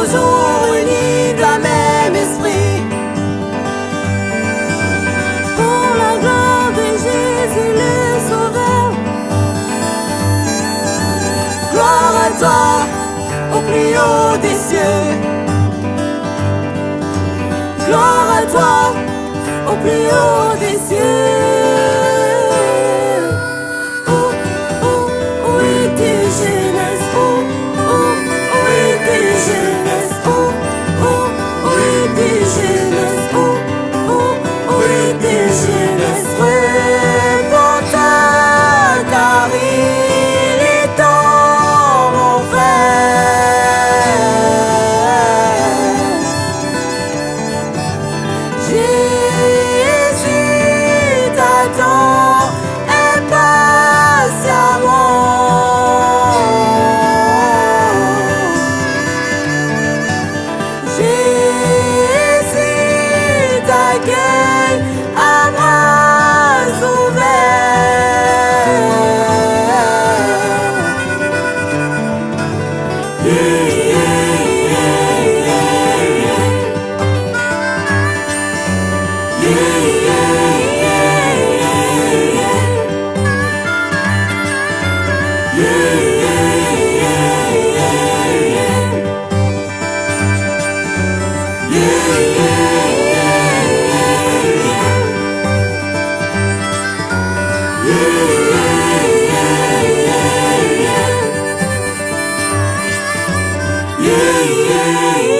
toujours unis d'un même esprit. Pour la gloire de Jésus le Sauveur. Gloire à toi, au plus haut des cieux. Gloire à toi, au plus haut des cieux. Où es-tu, jeunesse? Où es-tu, jeunesse? Où es-tu, jeunesse? Où es-tu, jeunesse? Repentin, car il est temps, mon frère. Jésus t'attend impatiemment. Jésus t'accueille à bras ouverts. Yeah, yeah, yeah, yeah, yeah. Yeah, yeah, yeah.